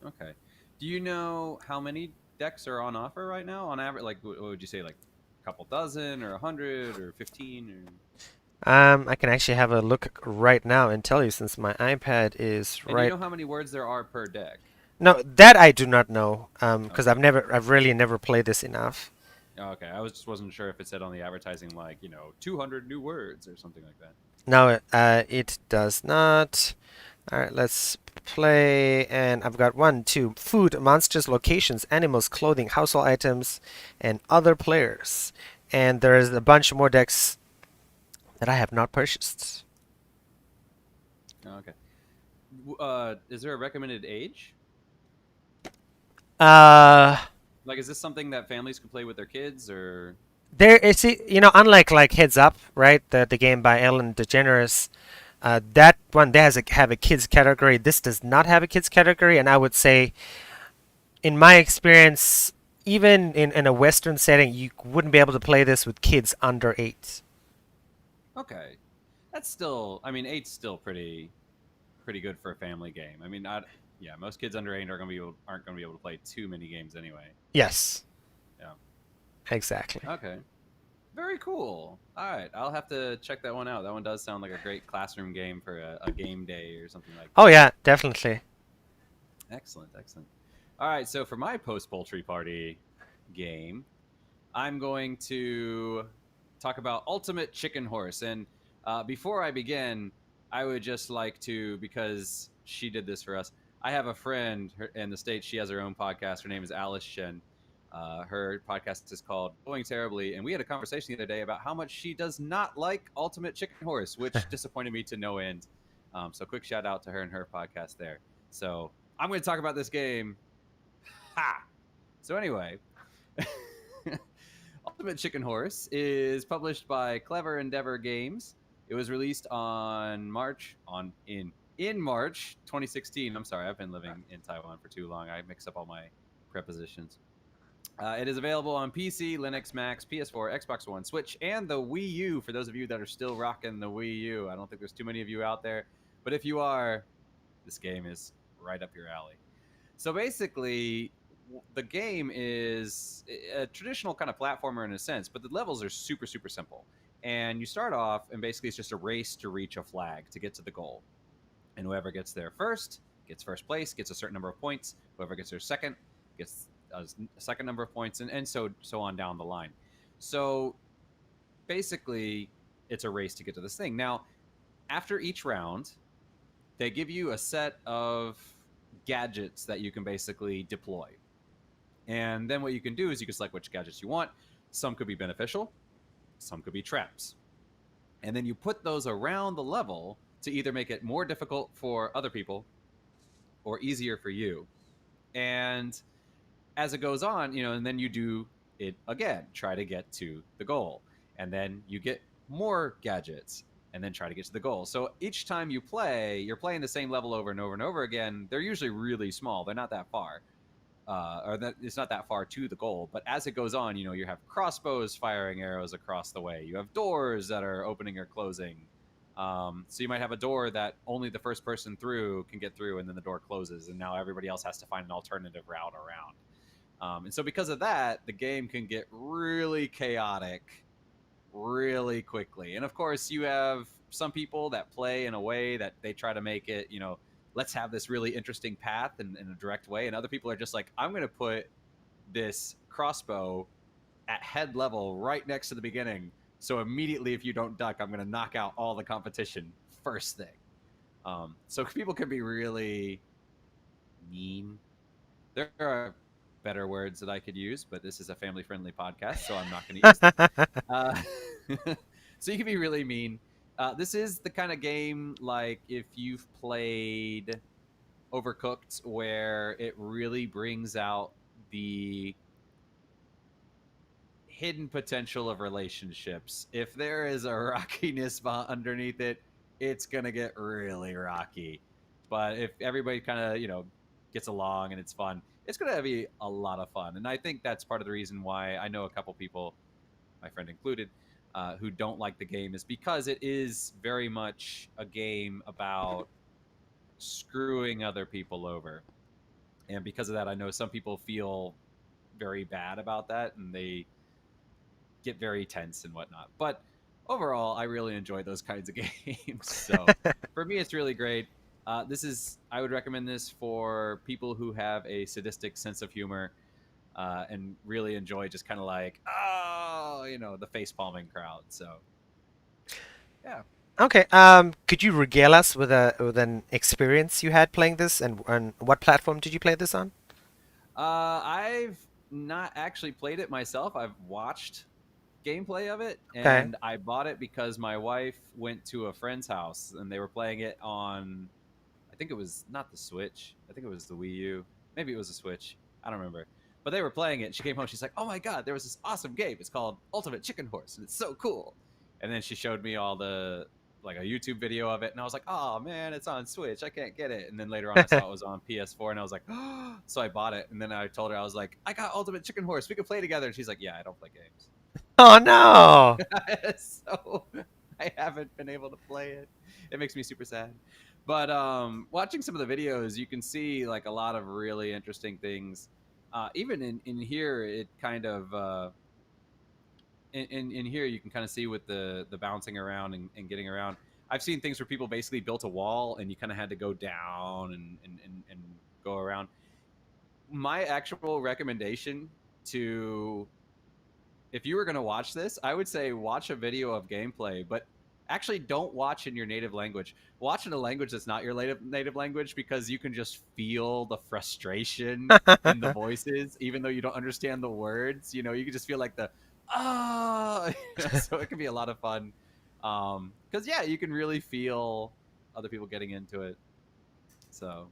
okay? Do you know how many decks are on offer right now on average? Like, what would you say, like a couple dozen, or 100, or 15, or? I can actually have a look right now and tell you since my iPad is And do you right. know how many words there are per deck? No, that I do not know. Because Okay. I've really never played this enough. Okay. I wasn't sure if it said on the advertising like 200 new words or something like that. No, it does not. All right, let's play. And I've got one, two, food, monsters, locations, animals, clothing, household items, and other players. And there's a bunch more decks that I have not purchased. Okay. Is there a recommended age? Uh, Like, is this something that families can play with their kids, or? there is, unlike like Heads Up, right? The game by Ellen DeGeneres. That one does have a kids category. This does not have a kids category, and I would say, in my experience, even in a Western setting, you wouldn't be able to play this with kids under 8. Okay, that's still. I mean, eight's still pretty good for a family game. I mean, not. Yeah, most kids under eight aren't gonna be able to play too many games anyway. Yes, Yeah. exactly. Okay. Very cool. All right, I'll have to check that one out. That one does sound like a great classroom game for a game day or something like Oh that. yeah, definitely. Excellent, excellent. All right, so for my post poultry party game, I'm going to talk about Ultimate Chicken Horse. And before I begin, I would just like to, because she did this for us, I have a friend in the States. She has her own podcast. Her name is Alice Shen. Her podcast is called Going Terribly. And we had a conversation the other day about how much she does not like Ultimate Chicken Horse, which disappointed me to no end. So, quick shout out to her and her podcast there. So, I'm going to talk about this game. Ha! So, anyway. Ultimate Chicken Horse is published by Clever Endeavor Games. It was released on March in March 2016. I'm sorry, I've been living in Taiwan for too long. I mix up all my prepositions. It is available on PC, Linux, Macs, PS4, Xbox One, Switch, and the Wii U. For those of you that are still rocking the Wii U, I don't think there's too many of you out there, but if you are, this game is right up your alley. So basically, the game is a traditional kind of platformer in a sense, but the levels are super, super simple. And you start off, and basically it's just a race to reach a flag to get to the goal. And whoever gets there first gets first place, gets a certain number of points. Whoever gets there second gets a second number of points, and so on down the line. So basically, it's a race to get to this thing. Now, after each round, they give you a set of gadgets that you can basically deploy. And then what you can do is you can select which gadgets you want. Some could be beneficial, some could be traps. And then you put those around the level to either make it more difficult for other people or easier for you. And as it goes on, and then you do it again, try to get to the goal. And then you get more gadgets and then try to get to the goal. So each time you play, you're playing the same level over and over and over again. They're usually really small, they're not that far. Or that it's not that far to the goal. But as it goes on, you have crossbows firing arrows across the way. You have doors that are opening or closing. So you might have a door that only the first person through can get through, and then the door closes, and now everybody else has to find an alternative route around. And so because of that, the game can get really chaotic really quickly. And of course, you have some people that play in a way that they try to make it, let's have this really interesting path in a direct way. And other people are just like, I'm going to put this crossbow at head level right next to the beginning. So immediately, if you don't duck, I'm going to knock out all the competition first thing. So people can be really mean. There are better words that I could use, but this is a family friendly podcast, so I'm not going to use them. So you can be really mean. This is the kind of game like if you've played Overcooked, where it really brings out the hidden potential of relationships. If there is a rockiness underneath it, it's gonna get really rocky. But if everybody kind of gets along and it's fun, it's gonna be a lot of fun. And I think that's part of the reason why I know a couple people, my friend included, who don't like the game, is because it is very much a game about screwing other people over. And because of that, I know some people feel very bad about that, and they get very tense and whatnot. But overall, I really enjoy those kinds of games. So for me, it's really great. I would recommend this for people who have a sadistic sense of humor and really enjoy just kind of like, the face palming crowd. So yeah. Okay. Could you regale us with an experience you had playing this, and what platform did you play this on? I've not actually played it myself. I've watched gameplay of it, Okay. and I bought it because my wife went to a friend's house and they were playing it on, I think it was not the Switch. I think it was the Wii U. Maybe it was the Switch. I don't remember. But they were playing it. She came home. She's like, "Oh my god, there was this awesome game. It's called Ultimate Chicken Horse, and it's so cool." And then she showed me all the like a YouTube video of it, and I was like, "Oh man, it's on Switch. I can't get it." And then later on, I saw it was on PS4, and I was like, "Oh!" So I bought it, and then I told her I was like, "I got Ultimate Chicken Horse. We could play together." And she's like, "Yeah, I don't play games." Oh no! So I haven't been able to play it. It makes me super sad. But watching some of the videos, you can see like a lot of really interesting things. Even in here, it kind of in here you can kind of see with the bouncing around and getting around. I've seen things where people basically built a wall and you kind of had to go down and go around. My actual recommendation to if you were going to watch this, I would say watch a video of gameplay, but actually don't watch in your native language. Watch in a language that's not your native language because you can just feel the frustration in the voices, even though you don't understand the words. You know, you can just feel like the ah, so it can be a lot of fun. Because yeah, you can really feel other people getting into it. So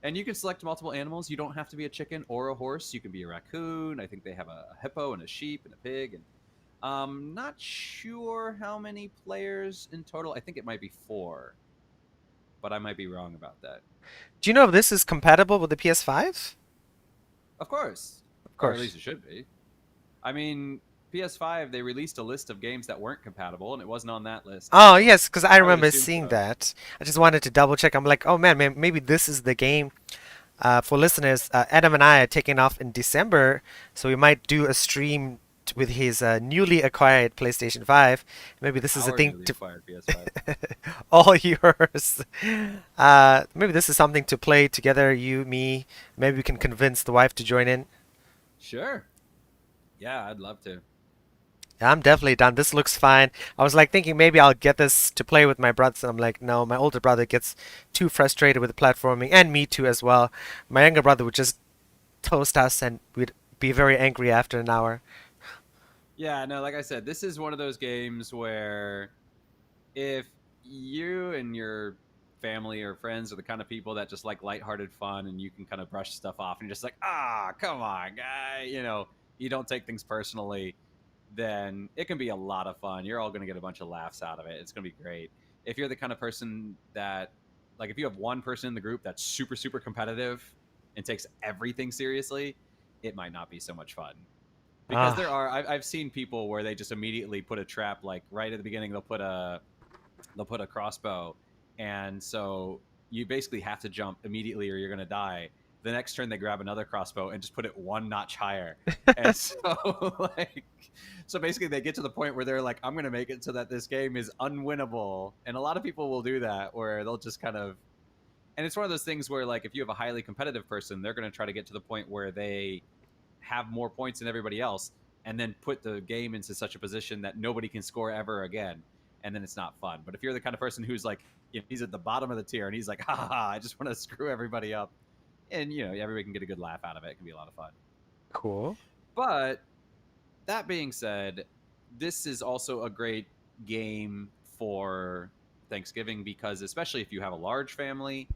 and you can select multiple animals. You don't have to be a chicken or a horse. You can be a raccoon. I think they have a hippo and a sheep and a pig. And not sure how many players in total. I think it might be 4, but I might be wrong about that. Do you know if this is compatible with the PS5? Of course, Of or at least course. it should be. I mean, PS5 they released a list of games that weren't compatible, and it wasn't on that list. Oh So yes, because I I would remember assume seeing so. that. I just wanted to double check. I'm like, oh man, maybe this is the game. For listeners, Adam and I are taking off in December, so we might do a stream with his newly acquired PlayStation 5. Maybe this is a Our thing newly to acquired PS5. all yours. Maybe this is something to play together, you, me. Maybe we can convince the wife to join in. Sure. Yeah, I'd love to. Yeah, I'm definitely done. This looks fine. I was like thinking maybe I'll get this to play with my brothers, and I'm like, no, my older brother gets too frustrated with the platforming, and me too as well. My younger brother would just toast us, and we'd be very angry after an hour. Yeah, no, like I said, this is one of those games where if you and your family or friends are the kind of people that just like lighthearted fun and you can kind of brush stuff off and you're just like, ah, come on, guy, you don't take things personally, then it can be a lot of fun. You're all going to get a bunch of laughs out of it. It's going to be great. If you're the kind of person that, like, if you have one person in the group that's super, super competitive and takes everything seriously, it might not be so much fun because Ah, I've seen people where they just immediately put a trap, like right at the beginning they'll put a crossbow, and so you basically have to jump immediately or you're going to die. The next turn they grab another crossbow and just put it one notch higher, and so like so basically they get to the point where they're like, I'm going to make it so that this game is unwinnable. And a lot of people will do that where they'll just kind of, and it's one of those things where like if you have a highly competitive person, they're going to try to get to the point where they have more points than everybody else and then put the game into such a position that nobody can score ever again, and then it's not fun. But if you're the kind of person who's like, he's at the bottom of the tier and he's like, ha ha, ha, I just want to screw everybody up, and everybody can get a good laugh out of it. It can be a lot of fun. cool. But that being said, this is also a great game for Thanksgiving because especially if you have a large family,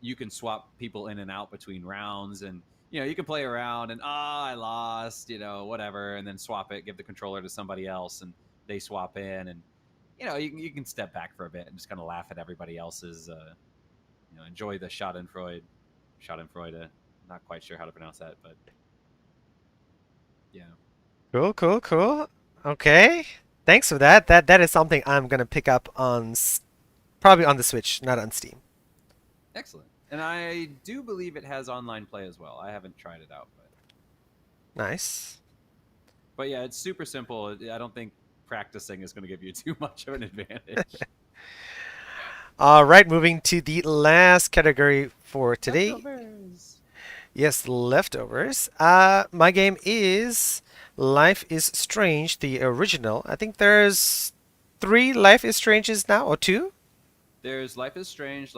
you can swap people in and out between rounds, and you can play around and I lost, whatever, and then swap it, give the controller to somebody else and they swap in, and you can step back for a bit and just kind of laugh at everybody else's enjoy the schadenfreude. Not quite sure how to pronounce that, but yeah. Cool, cool, cool. Okay. Thanks for that. That is something I'm gonna pick up on probably on the Switch, not on Steam. Excellent. And I do believe it has online play as well. I haven't tried it out, Nice. but yeah, it's super simple. I don't think practicing is going to give you too much of an advantage. All right, moving to the last category for today. Leftovers. Yes, leftovers. My game is Life is Strange, the original. I think there's three Life is Stranges now, or two? There's Life is Strange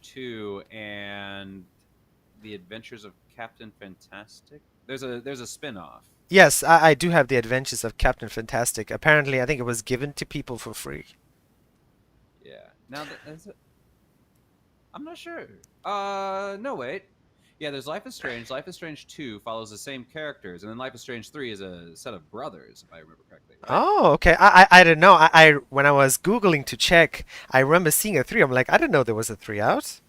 2, and The Adventures of Captain Fantastic. There's a spin-off. Yes, I do have the Adventures of Captain Fantastic. Apparently, I think it was given to people for free. Yeah. Now, I'm not sure. No, wait. Yeah, there's Life is Strange. Life is Strange 2 follows the same characters, and then Life is Strange 3 is a set of brothers, if I remember correctly, right? Oh, okay. I didn't know. I when I was Googling to check, I remember seeing a three. I'm like, I didn't know there was a three out.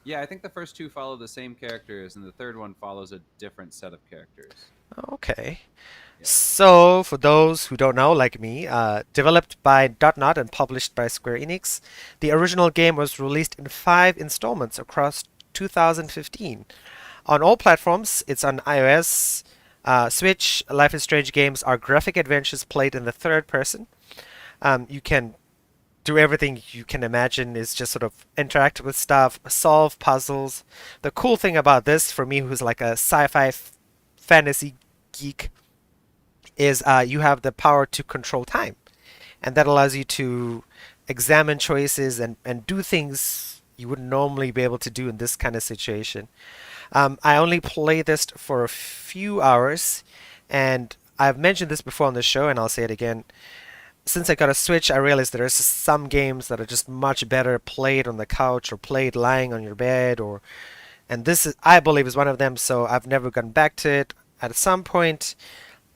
Yeah, I think the first two follow the same characters, and the third one follows a different set of characters. Okay. Yeah. So, for those who don't know, like me, developed by Dotnod and published by Square Enix, the original game was released in five installments across 2015. On all platforms, it's on iOS, Switch. Life is Strange games are graphic adventures played in the third person. You can do everything you can imagine is just sort of interact with stuff, solve puzzles. The cool thing about this, for me, who's like a sci-fi fantasy geek, is you have the power to control time, and that allows you to examine choices and do things you wouldn't normally be able to do in this kind of situation. I only played this for a few hours, and I've mentioned this before on the show, and I'll say it again. Since I got a Switch, I realized there's some games that are just much better played on the couch or played lying on your bed, or and this is, I believe, is one of them. So I've never gone back to it. At some point,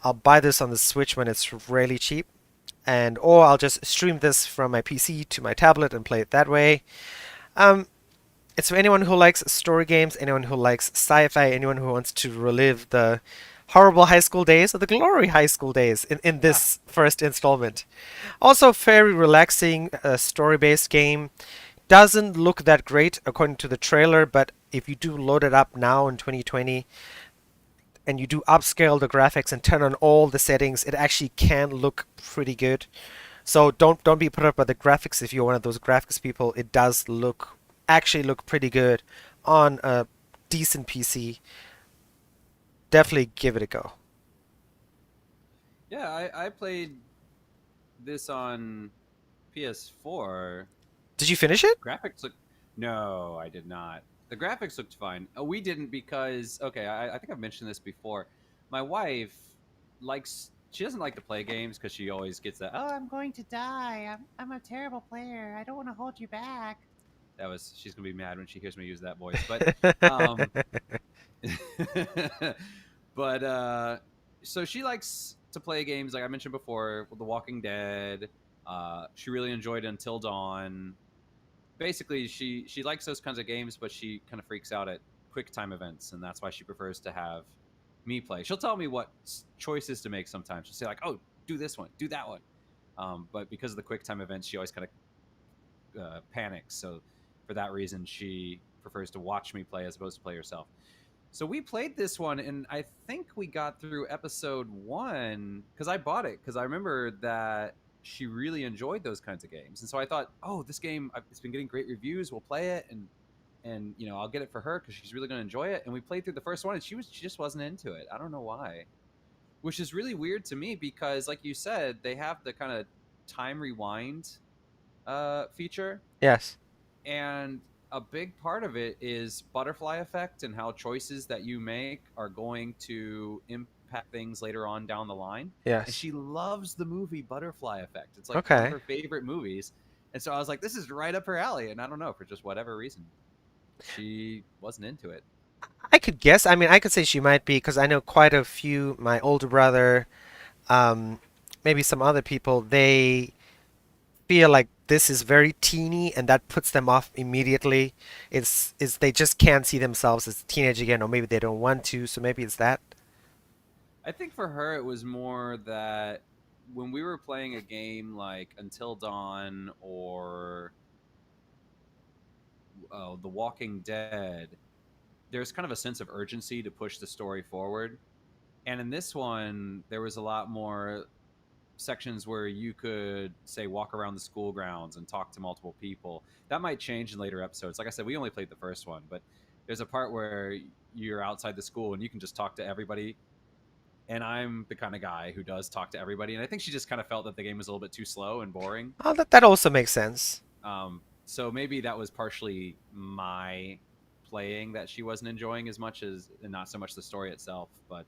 I'll buy this on the Switch when it's really cheap, and or I'll just stream this from my PC to my tablet and play it that way. Um, it's for anyone who likes story games, anyone who likes sci-fi, anyone who wants to relive the horrible high school days or the glory high school days in Ah, this first installment. Also, very relaxing, story-based game. Doesn't look that great according to the trailer, but if you do load it up now in 2020 and you do upscale the graphics and turn on all the settings, it actually can look pretty good. So don't be put up by the graphics if you're one of those graphics people. It does look pretty good on a decent PC. Definitely give it a go. yeah, I played this on PS4. Did you finish it? Graphics look. No, I did not. The graphics looked fine. We didn't because okay, I think I've mentioned this before. My wife likes. She doesn't like to play games because she always gets that. Oh, I'm going to die. I'm a terrible player. I don't want to hold you back. That was. She's gonna be mad when she hears me use that voice. But um, but so she likes to play games like I mentioned before, The Walking Dead. She really enjoyed Until Dawn. Basically, she likes those kinds of games, but she kind of freaks out at quick time events, and that's why she prefers to have me play. She'll tell me what choices to make sometimes. She'll say like, "Oh, do this one, do that one," but because of the quick time events, she always kind of panics. So for that reason, she prefers to watch me play as opposed to play herself. So we played this one, and I think we got through episode one because I bought it because I remember that she really enjoyed those kinds of games, and so I thought, oh, this game it's been getting great reviews. We'll play it, and I'll get it for her because she's really going to enjoy it. And we played through the first one, and she just wasn't into it. I don't know why, which is really weird to me because, like you said, they have the kind of time rewind feature, Yes. and a big part of it is butterfly effect and how choices that you make are going to impact things later on down the line. And Yes. she loves the movie Butterfly Effect. It's like one of Okay. her favorite movies. And so I was like, this is right up her alley. And I don't know, for just whatever reason, she wasn't into it. I could guess. I mean, I could say she might be because I know quite a few. My older brother, um, maybe some other people. They feel like this is very teeny, and that puts them off immediately. It's they just can't see themselves as a teenage again, or maybe they don't want to. So maybe it's that. I think for her, it was more that when we were playing a game like Until Dawn or The Walking Dead, there's kind of a sense of urgency to push the story forward. And in this one, there was a lot more sections where you could say walk around the school grounds and talk to multiple people. That might change in later episodes. Like I said, we only played the first one, but there's a part where you're outside the school and you can just talk to everybody. And I'm the kind of guy who does talk to everybody. And I think she just kind of felt that the game was a little bit too slow and boring. Oh, that also makes sense. So maybe that was partially my playing that she wasn't enjoying as much as, and not so much the story itself. But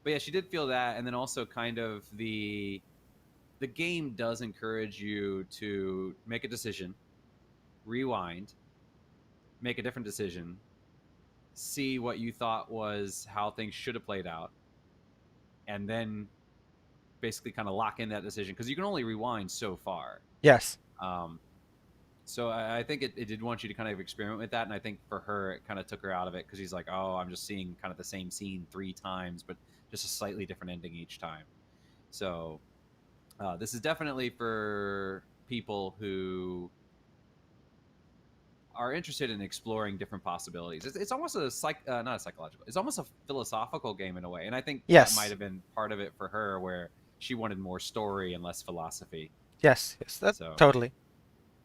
yeah, she did feel that, and then also kind of the game does encourage you to make a decision, rewind, make a different decision, see what you thought was how things should have played out, and then basically kind of lock in that decision because you can only rewind so far. Yes. Um, so I think it did want you to kind of experiment with that, and I think for her it kind of took her out of it because she's like, oh, I'm just seeing kind of the same scene 3 times, but just a slightly different ending each time. So this is definitely for people who are interested in exploring different possibilities. It's almost a not a psychological. It's almost a philosophical game in a way, and I think that might Yes. have been part of it for her, where she wanted more story and less philosophy. Yes. Yes. That So totally.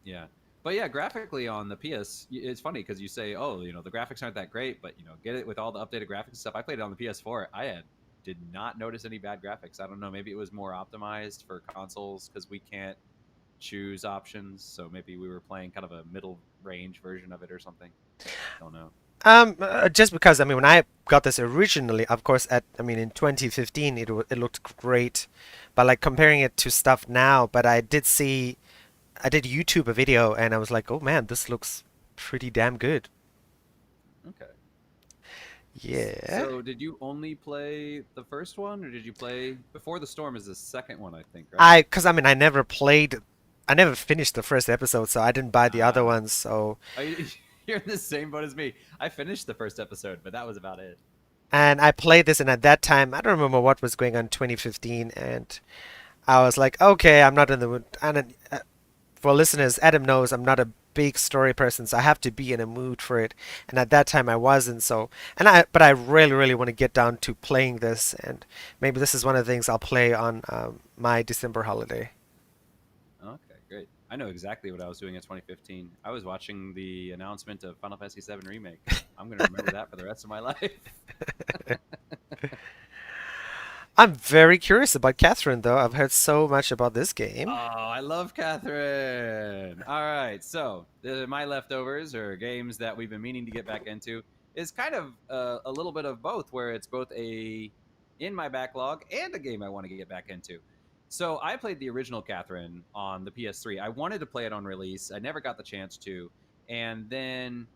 yeah, but yeah, graphically on the PS, it's funny because you say, oh, the graphics aren't that great, but get it with all the updated graphics and stuff. I played it on the PS4. Did not notice any bad graphics. I don't know. Maybe it was more optimized for consoles because we can't choose options. So maybe we were playing kind of a middle range version of it or something. Don't know. Just because I mean, when I got this originally, of course, I mean, in 2015, it looked great, but like comparing it to stuff now, but I did YouTube a video, and I was like, oh man, this looks pretty damn good. Okay. Yeah. So did you only play the first one, or did you play Before the Storm? Is the second one, I think, right? Cause I mean, I never finished the first episode, so I didn't buy the other Ah, ones. So, you're in the same boat as me. I finished the first episode, but that was about it. and I played this, and at that time, I don't remember what was going on in 2015, and I was like, okay, I'm not in the mood. And for listeners, Adam knows I'm not a big story person, so I have to be in a mood for it. And at that time, I wasn't. So, but I really, really want to get down to playing this, and maybe this is one of the things I'll play on my December holiday. Okay, great. I know exactly what I was doing in 2015. I was watching the announcement of Final Fantasy VII Remake. I'm going to remember that for the rest of my life. I'm very curious about Catherine, though. I've heard so much about this Oh, game. I love Catherine. All right, so my leftovers or games that we've been meaning to get back into is kind of a little bit of both, where it's both a in my backlog and a game I want to get back into. So I played the original Catherine on the PS3. I wanted to play it on release. I never got the chance to, and then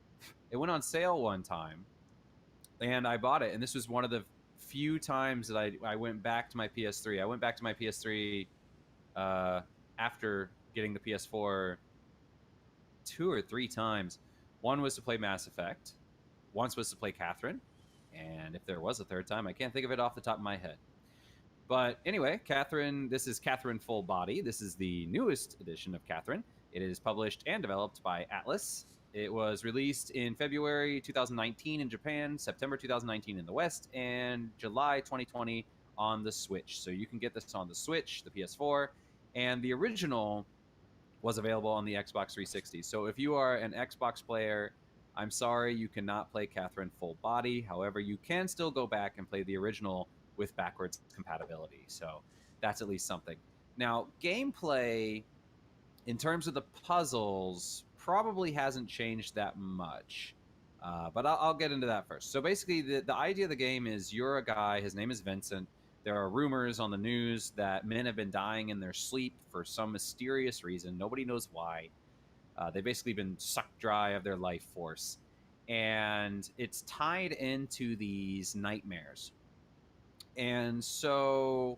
it went on sale one time, and I bought it. And this was one of the few times that I went back to my PS3. I went back to my PS3 uh, after getting the PS4 2 or 3 times. One was to play Mass Effect, once was to play Catherine, and if there was a third time, I can't think of it off the top of my head. But anyway, Catherine, this is Catherine Full Body. This is the newest edition of Catherine. It is published and developed by Atlas. It was released in February 2019 in Japan, September 2019 in the West, and July 2020 on the Switch. So you can get this on the Switch, the PS4, and the original was available on the Xbox 360. So if you are an Xbox player, I'm sorry you cannot play Catherine Full Body. However, you can still go back and play the original with backwards compatibility. So that's at least something. Now, gameplay in terms of the puzzles probably hasn't changed that much. But I'll get into that first. So basically, the idea of the game is you're a guy, his name is Vincent. There are rumors on the news that men have been dying in their sleep for some mysterious reason. Nobody knows why. They've basically been sucked dry of their life force. And it's tied into these nightmares. And so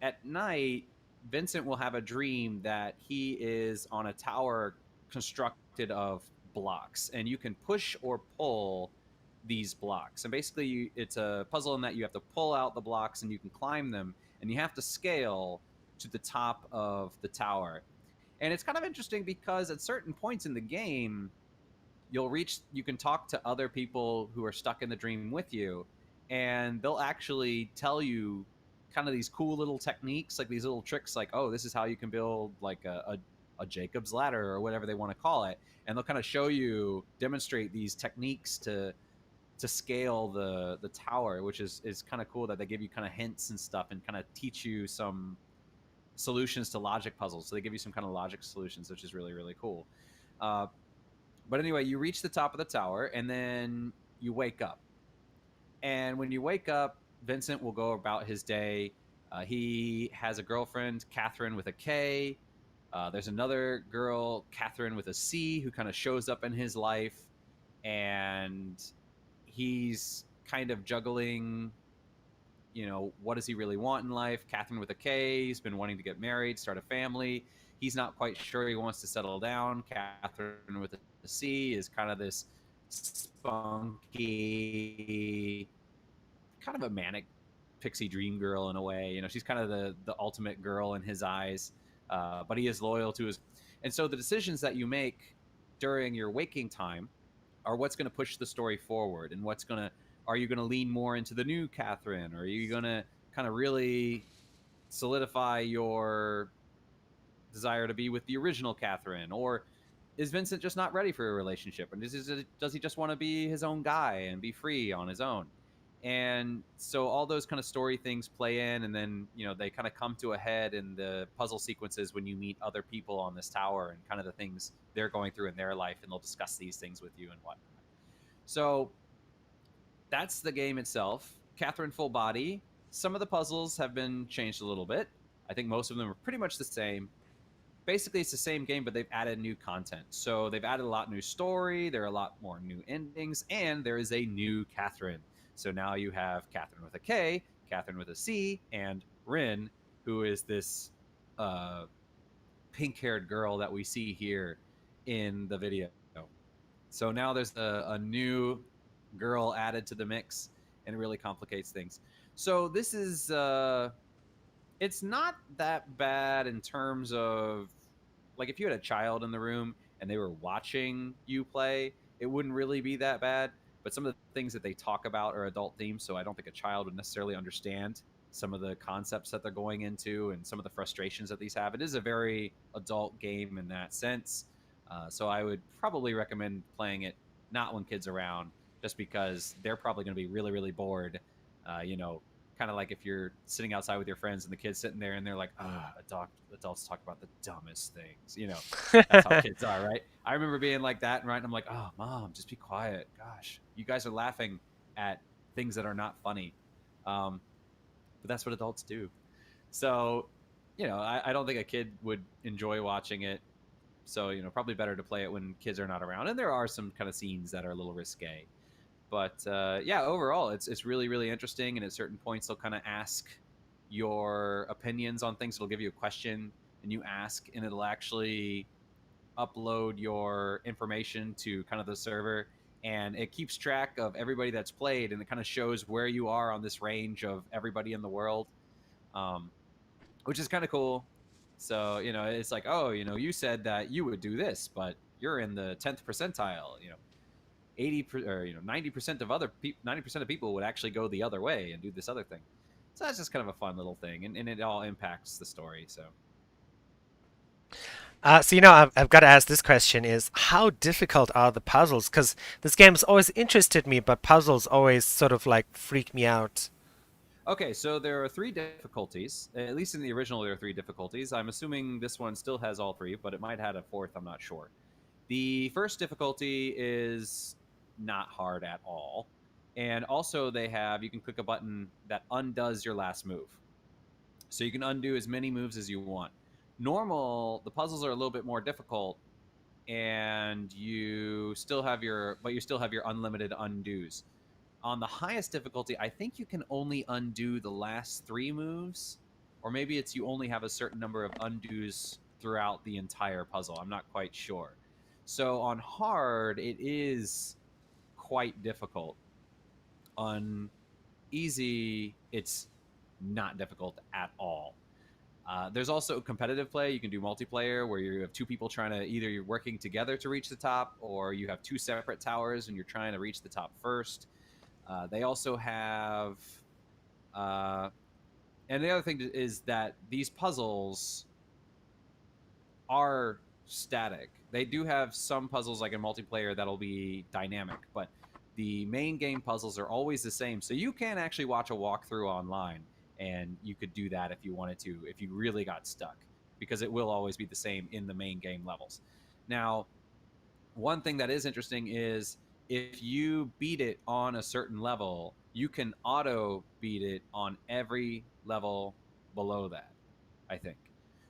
at night, Vincent will have a dream that he is on a tower constructed of blocks, and you can push or pull these blocks. And basically, it's a puzzle in that you have to pull out the blocks and you can climb them, and you have to scale to the top of the tower. And it's kind of interesting because at certain points in the game, you can talk to other people who are stuck in the dream with you, and they'll actually tell you kind of these cool little techniques, like these little tricks, like, oh, this is how you can build like a Jacob's ladder or whatever they want to call it. And they'll kind of show you, demonstrate these techniques to scale the tower, which is kind of cool that they give you kind of hints and stuff and kind of teach you some solutions to logic puzzles. So they give you some kind of logic solutions, which is really, really cool. But anyway, you reach the top of the tower and then you wake up. And when you wake up, Vincent will go about his day. He has a girlfriend, Catherine, with a K. There's another girl, Catherine, with a C, who kind of shows up in his life. And he's kind of juggling, what does he really want in life? Catherine with a K, he's been wanting to get married, start a family. He's not quite sure he wants to settle down. Catherine with a C is kind of this spunky, kind of a manic pixie dream girl in a way. She's kind of the ultimate girl in his eyes, but he is loyal to his. And so the decisions that you make during your waking time are what's going to push the story forward, and what's going to are you going to lean more into the new Catherine, or are you going to kind of really solidify your desire to be with the original Catherine, or is Vincent just not ready for a relationship, and does he just want to be his own guy and be free on his own? And so all those kind of story things play in, and then they kind of come to a head in the puzzle sequences when you meet other people on this tower and kind of the things they're going through in their life, and they'll discuss these things with you and whatnot. So that's the game itself. Catherine Full Body. Some of the puzzles have been changed a little bit. I think most of them are pretty much the same. Basically, it's the same game, but they've added new content. So they've added a lot new story. There are a lot more new endings, and there is a new Catherine. So now you have Catherine with a K, Catherine with a C, and Rin, who is this pink-haired girl that we see here in the video. So now there's a new girl added to the mix, and it really complicates things. So this is it's not that bad in terms of, like, if you had a child in the room and they were watching you play, it wouldn't really be that bad. But some of the things that they talk about are adult themes, so I don't think a child would necessarily understand some of the concepts that they're going into and some of the frustrations that these have. It is a very adult game in that sense. So I would probably recommend playing it not when kids are around, just because they're probably going to be really, really bored. Kind of like if you're sitting outside with your friends and the kids sitting there and they're like, adults talk about the dumbest things. That's how kids are, right? I remember being like that, and I'm like, oh, Mom, just be quiet. Gosh, you guys are laughing at things that are not funny. But that's what adults do. So, I don't think a kid would enjoy watching it. So, probably better to play it when kids are not around. And there are some kind of scenes that are a little risque. But yeah, overall, it's really, really interesting. And at certain points, they'll kind of ask your opinions on things. It'll give you a question, and you ask, and it'll actually upload your information to kind of the server. And it keeps track of everybody that's played, and it kind of shows where you are on this range of everybody in the world, um, which is kind of cool. So, it's like, oh, you said that you would do this, but you're in the 10th percentile. 80 or 90% of 90% of people would actually go the other way and do this other thing. So that's just kind of a fun little thing, and it all impacts the story. So So I've got to ask this question: is how difficult are the puzzles? Because this game has always interested me, but puzzles always sort of like freak me out. okay, so there are three difficulties. At least in the original, there are three difficulties. I'm assuming this one still has all three, but it might have a fourth. I'm not sure. The first difficulty is not hard at all. And also, you can click a button that undoes your last move. So you can undo as many moves as you want. The puzzles are a little bit more difficult, and but you still have your unlimited undos. On the highest difficulty, I think you can only undo the last three moves, or maybe it's you only have a certain number of undos throughout the entire puzzle. I'm not quite sure. So on hard, it is quite difficult. On easy, it's not difficult at all. There's also competitive play. You can do multiplayer where you have two people trying to either you're working together to reach the top, or you have two separate towers and you're trying to reach the top first. They also have, and the other thing is that these puzzles are static. They do have some puzzles like in multiplayer that'll be dynamic, but the main game puzzles are always the same. So you can actually watch a walkthrough online, and you could do that if you wanted to, if you really got stuck, because it will always be the same in the main game levels. Now, one thing that is interesting is if you beat it on a certain level, you can auto beat it on every level below that, I think.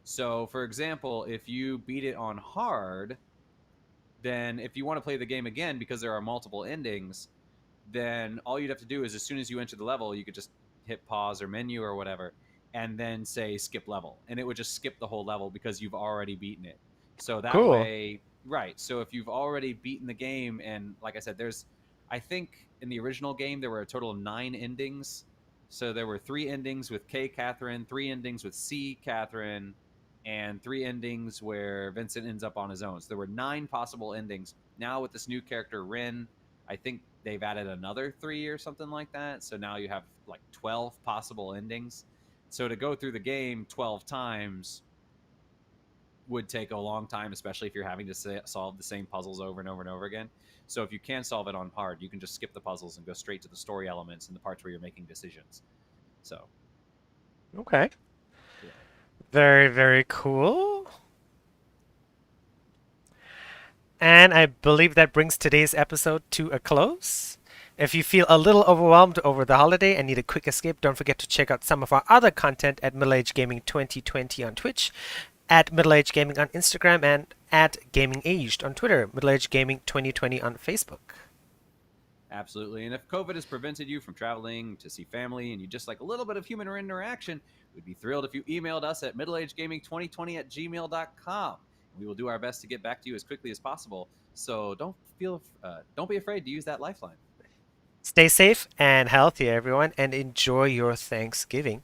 So, for example, if you beat it on hard, then if you want to play the game again, because there are multiple endings, then all you'd have to do is as soon as you enter the level, you could just hit pause or menu or whatever, and then say skip level, and it would just skip the whole level because you've already beaten it. So that Cool. way, right? So if you've already beaten the game, and like I said, I think in the original game there were a total of 9 endings. So there were 3 endings with K Catherine, 3 endings with C Catherine, and 3 endings where Vincent ends up on his own. So there were 9 possible endings. Now with this new character Rin, I think they've added another 3 or something like that. So now you have like 12 possible endings. So to go through the game 12 times would take a long time, especially if you're having to solve the same puzzles over and over and over again. So if you can solve it on hard, you can just skip the puzzles and go straight to the story elements and the parts where you're making decisions. So Okay. yeah, Very, very cool. And I believe that brings today's episode to a close. If you feel a little overwhelmed over the holiday and need a quick escape, don't forget to check out some of our other content at Middle Age Gaming 2020 on Twitch, at Middle Age Gaming on Instagram, and at Gaming Aged on Twitter, Middle Age Gaming 2020 on Facebook. absolutely. And if COVID has prevented you from traveling to see family and you just like a little bit of human interaction, we'd be thrilled if you emailed us at middleagegaming2020@gmail.com. We will do our best to get back to you as quickly as possible. So don't be afraid to use that lifeline. Stay safe and healthy, everyone, and enjoy your Thanksgiving.